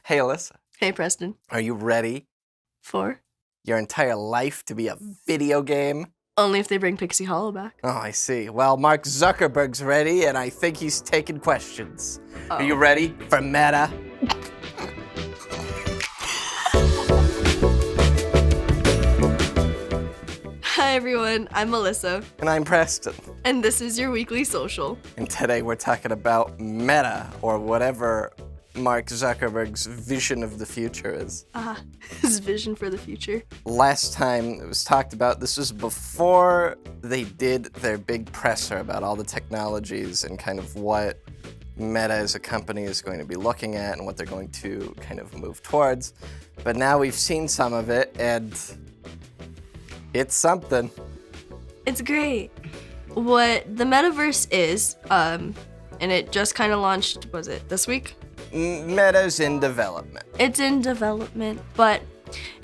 Hey, Alyssa. Hey, Preston. Are you ready? For? Your entire life to be a video game? Only if they bring Pixie Hollow back. Oh, I see. Well, Mark Zuckerberg's ready, and I think he's taking questions. Oh. Are you ready for Meta? Hi, everyone. I'm Alyssa. And I'm Preston. And this is your weekly social. And today we're talking about Meta, or whatever Mark Zuckerberg's vision of the future is. His vision for the future. Last time it was talked about, this was before they did their big presser about all the technologies and kind of what Meta as a company is going to be looking at and what they're going to kind of move towards. But now we've seen some of it, and it's something. It's great. What the METAverse is, and it just kind of launched, was it this week? Meta's in development. It's in development, but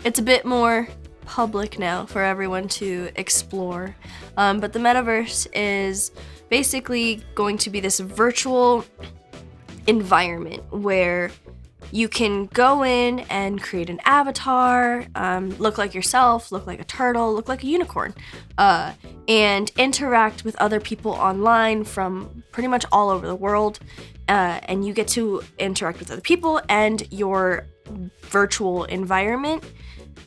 it's a bit more public now for everyone to explore. But the METAverse is basically going to be this virtual environment where you can go in and create an avatar, look like yourself, look like a turtle, look like a unicorn, and interact with other people online from pretty much all over the world. And you get to interact with other people and your virtual environment.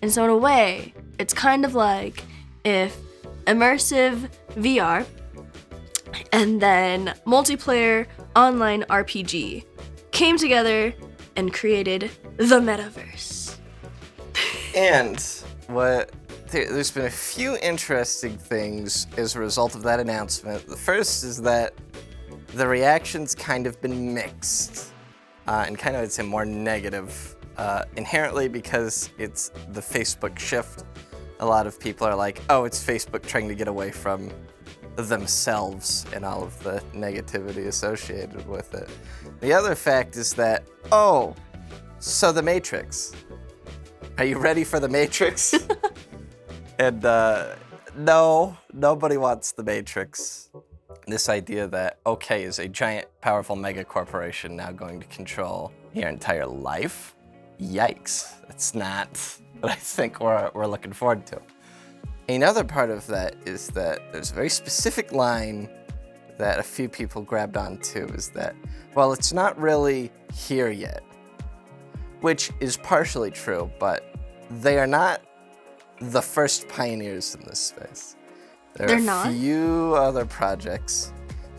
And so in a way, it's kind of like if immersive VR and then multiplayer online RPG came together and created the METAverse. And there's been a few interesting things as a result of that announcement. The first is that the reaction's kind of been mixed, and kind of, I'd say, more negative, inherently because it's the Facebook shift. A lot of people are like, oh, it's Facebook trying to get away from themselves and all of the negativity associated with it. The other fact is that, oh, so the Matrix. Are you ready for the Matrix? And no, nobody wants the Matrix. This idea that, okay, is a giant, powerful mega corporation now going to control your entire life? Yikes. That's not what I think we're looking forward to. Another part of that is that there's a very specific line that a few people grabbed onto, is that, well, it's not really here yet, which is partially true, but they are not the first pioneers in this space. There are a few other projects,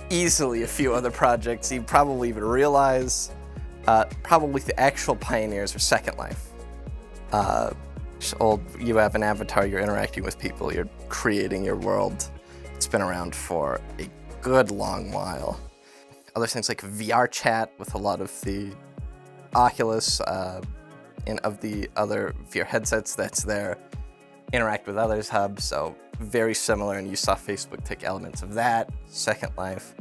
easily a few other projects you probably even realize. Probably the actual pioneers are Second Life. You have an avatar, you're interacting with people, you're creating your world. It's been around for a good long while. Other things like VR chat with a lot of the Oculus and of the other VR headsets that's there. Interact with others hub, so very similar, and you saw Facebook take elements of that, Second Life.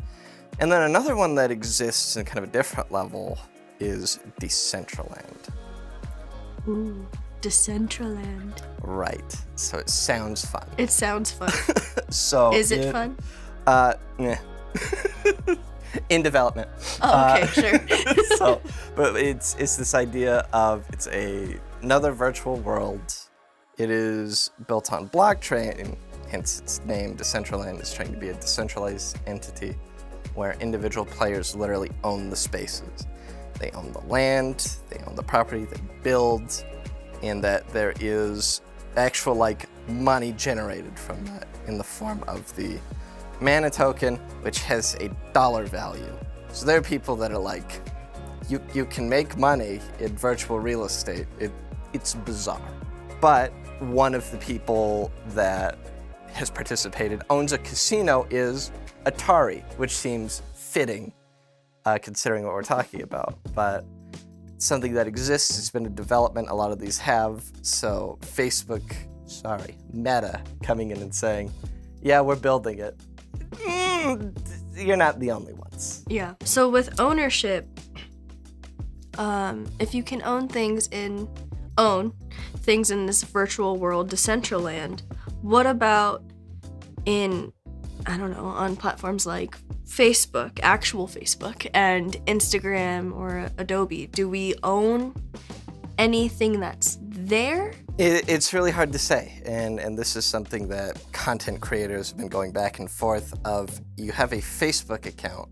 And then another one that exists in kind of a different level is Decentraland. Ooh, Decentraland. Right, so it sounds fun. It sounds fun. So is it fun? In development. Oh, okay, sure. But it's this idea of another virtual world. It is built on blockchain, hence its name. Decentraland is trying to be a decentralized entity where individual players literally own the spaces. They own the land, they own the property, they build, and that there is actual money generated from that in the form of the mana token, which has a dollar value. So there are people that are like, you can make money in virtual real estate. It's bizarre. But one of the people that has participated, owns a casino, is Atari, which seems fitting considering what we're talking about. But it's something that exists, it's been in development, a lot of these have. So Meta coming in and saying, yeah, we're building it. You're not the only ones. Yeah, so with ownership, if you can own things in this virtual world, Decentraland, what about on platforms like Facebook, actual Facebook, and Instagram or Adobe, do we own anything that's there? It's really hard to say, and this is something that content creators have been going back and forth of. You have a Facebook account,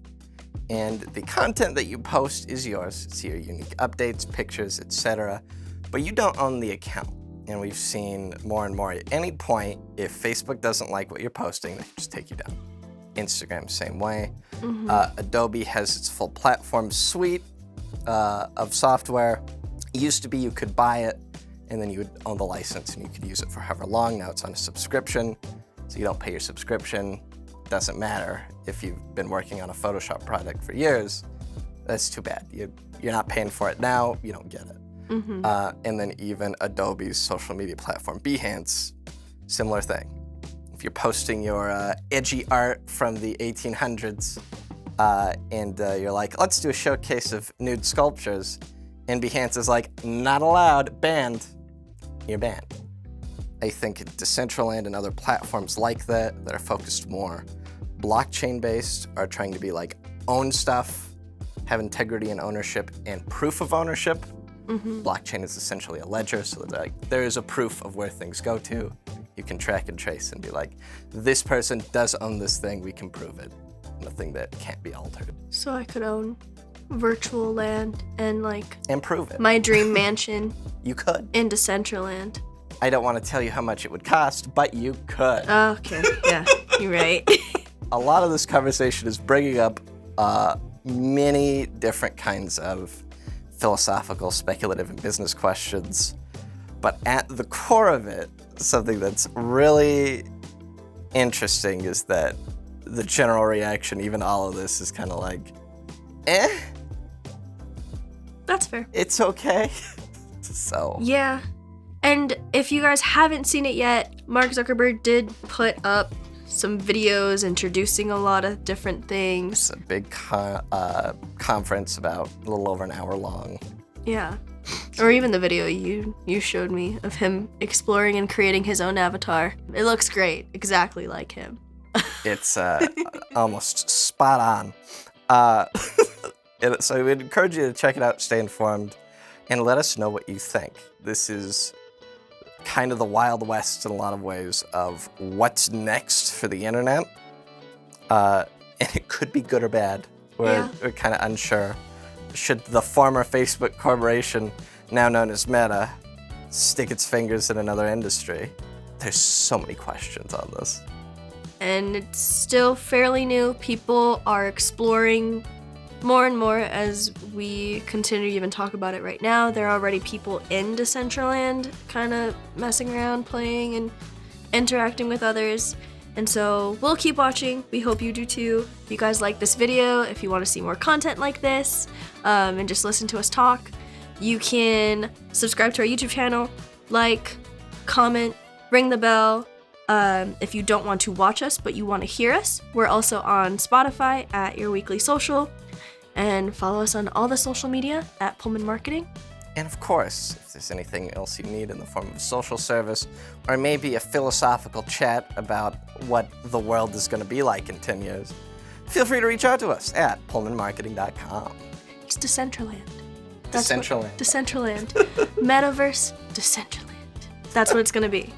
and the content that you post is yours. It's your unique updates, pictures, etc. But you don't own the account. And we've seen more and more at any point, if Facebook doesn't like what you're posting, they just take you down. Instagram, same way. Adobe has its full platform suite of software. It used to be you could buy it, and then you would own the license, and you could use it for however long. Now it's on a subscription, so you don't pay your subscription. Doesn't matter if you've been working on a Photoshop product for years. That's too bad. You're not paying for it now, you don't get it. And then even Adobe's social media platform, Behance, similar thing. If you're posting your edgy art from the 1800s and you're like, let's do a showcase of nude sculptures, and Behance is like, not allowed, banned, you're banned. I think Decentraland and other platforms like that are focused more blockchain-based are trying to be like, own stuff, have integrity and ownership and proof of ownership. Blockchain is essentially a ledger, so that like, there is a proof of where things go to. You can track and trace and be like, this person does own this thing, we can prove it. Nothing that can't be altered. So I could own virtual land and prove it. My dream mansion. You could. In Decentraland. I don't want to tell you how much it would cost, but you could. Oh, okay, yeah, you're right. A lot of this conversation is bringing up many different kinds of philosophical, speculative, and business questions. But at the core of it, something that's really interesting is that the general reaction, even all of this, is kind of like, eh? That's fair. It's okay. So. Yeah. And if you guys haven't seen it yet, Mark Zuckerberg did put up some videos introducing a lot of different things. It's a big conference about a little over an hour long. Yeah. Or even the video you showed me of him exploring and creating his own avatar. It looks great, exactly like him. It's almost spot on. So we'd encourage you to check it out, stay informed, and let us know what you think. This is kind of the Wild West in a lot of ways of what's next for the internet. And it could be good or bad. We're kind of unsure. Should the former Facebook corporation, now known as Meta, stick its fingers in another industry? There's so many questions on this. And it's still fairly new. People are exploring more and more as we continue to even talk about it right now. There are already people in Decentraland kind of messing around, playing, and interacting with others. And so we'll keep watching. We hope you do too. If you guys like this video, if you want to see more content like this, and just listen to us talk, you can subscribe to our YouTube channel, like, comment, ring the bell. If you don't want to watch us, but you want to hear us, we're also on Spotify at Your Weekly Social. And follow us on all the social media at Pullman Marketing. And of course, if there's anything else you need in the form of a social service, or maybe a philosophical chat about what the world is going to be like in 10 years, feel free to reach out to us at pullmanmarketing.com. It's Decentraland. Decentraland. Decentraland. Metaverse, Decentraland. That's what it's going to be.